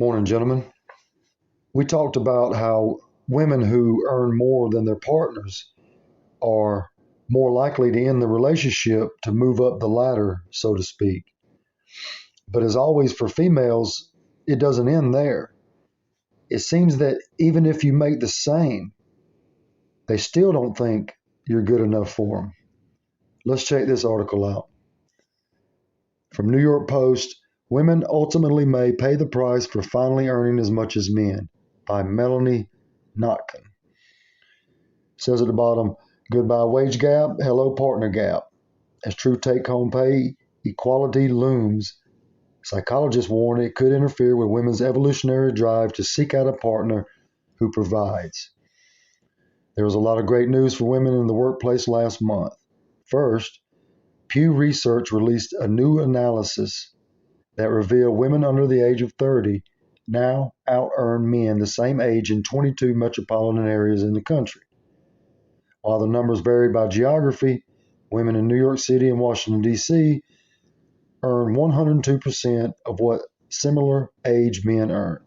Morning, gentlemen. We talked about how women who earn more than their partners are more likely to end the relationship to move up the ladder, so to speak. But as always for females, it doesn't end there. It seems that even if you make the same, they still don't think you're good enough for them. Let's check this article out. From New York Post, Women Ultimately May Pay the Price for Finally Earning as Much as Men by Melanie Notkin. Says at the bottom, goodbye wage gap, hello partner gap. As true take-home pay equality looms, psychologists warn it could interfere with women's evolutionary drive to seek out a partner who provides. There was a lot of great news for women in the workplace last month. First, Pew Research released a new analysis that revealed women under the age of 30 now out-earn men the same age in 22 metropolitan areas in the country. While the numbers vary by geography, women in New York City and Washington, D.C. earn 102% of what similar age men earn,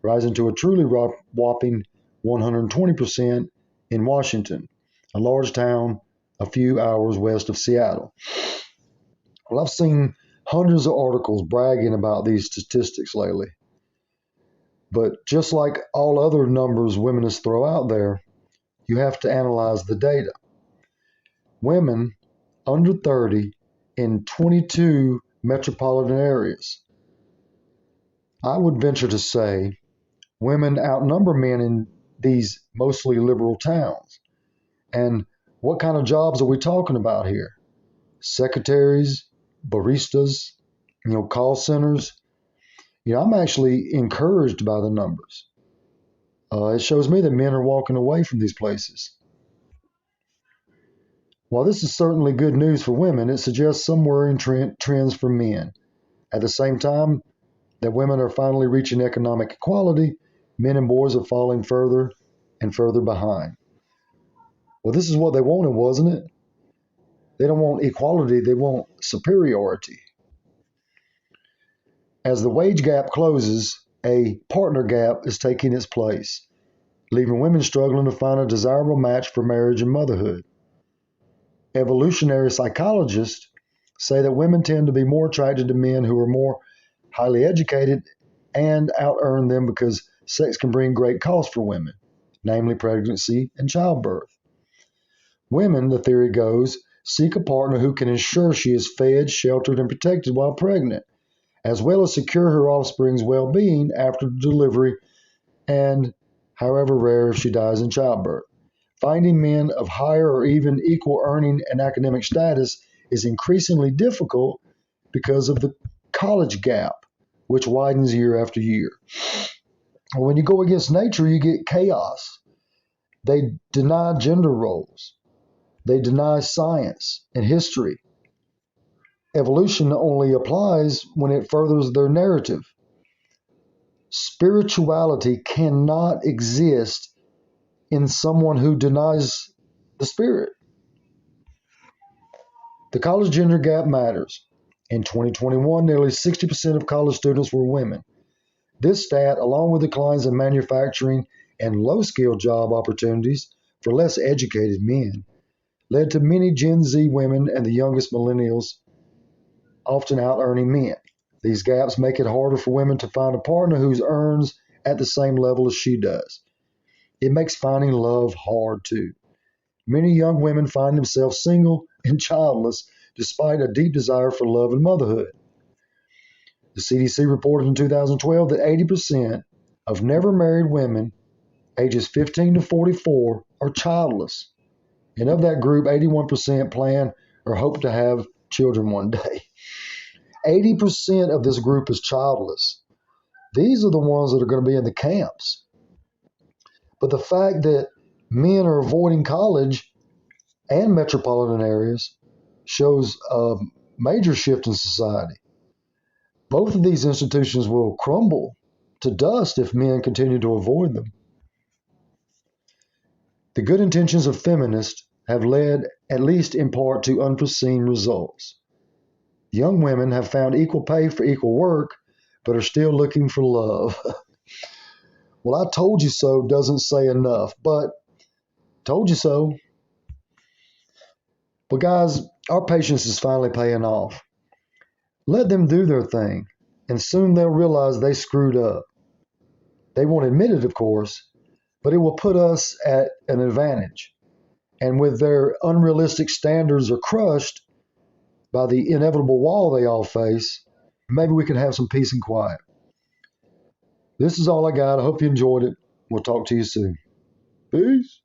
rising to a truly whopping 120% in Washington, a large town a few hours west of Seattle. Well, I've seen hundreds of articles bragging about these statistics lately. But just like all other numbers women throw out there, you have to analyze the data. Women under 30 in 22 metropolitan areas. I would venture to say women outnumber men in these mostly liberal towns. And what kind of jobs are we talking about here? Secretaries, baristas, call centers. I'm actually encouraged by the numbers. It shows me that men are walking away from these places. While this is certainly good news for women, it suggests some worrying trends for men. At the same time that women are finally reaching economic equality, men and boys are falling further and further behind. Well, this is what they wanted, wasn't it? They don't want equality, they want superiority. As the wage gap closes, a partner gap is taking its place, leaving women struggling to find a desirable match for marriage and motherhood. Evolutionary psychologists say that women tend to be more attracted to men who are more highly educated and out-earn them because sex can bring great costs for women, namely pregnancy and childbirth. Women, the theory goes, seek a partner who can ensure she is fed, sheltered, and protected while pregnant, as well as secure her offspring's well-being after delivery and, however rare, if she dies in childbirth. Finding men of higher or even equal earning and academic status is increasingly difficult because of the college gap, which widens year after year. When you go against nature, you get chaos. They deny gender roles. They deny science and history. Evolution only applies when it furthers their narrative. Spirituality cannot exist in someone who denies the spirit. The college gender gap matters. In 2021, nearly 60% of college students were women. This stat, along with declines in manufacturing and low-skilled job opportunities for less educated men, led to many Gen Z women and the youngest millennials often out-earning men. These gaps make it harder for women to find a partner who earns at the same level as she does. It makes finding love hard, too. Many young women find themselves single and childless despite a deep desire for love and motherhood. The CDC reported in 2012 that 80% of never married women ages 15 to 44 are childless. And of that group, 81% plan or hope to have children one day. 80% of this group is childless. These are the ones that are going to be in the camps. But the fact that men are avoiding college and metropolitan areas shows a major shift in society. Both of these institutions will crumble to dust if men continue to avoid them. The good intentions of feminists have led, at least in part, to unforeseen results. Young women have found equal pay for equal work, but are still looking for love. Well, I told you so doesn't say enough, but told you so. But guys, our patience is finally paying off. Let them do their thing, and soon they'll realize they screwed up. They won't admit it, of course, but it will put us at an advantage. And with their unrealistic standards are crushed by the inevitable wall they all face, maybe we can have some peace and quiet. This is all I got. I hope you enjoyed it. We'll talk to you soon. Peace.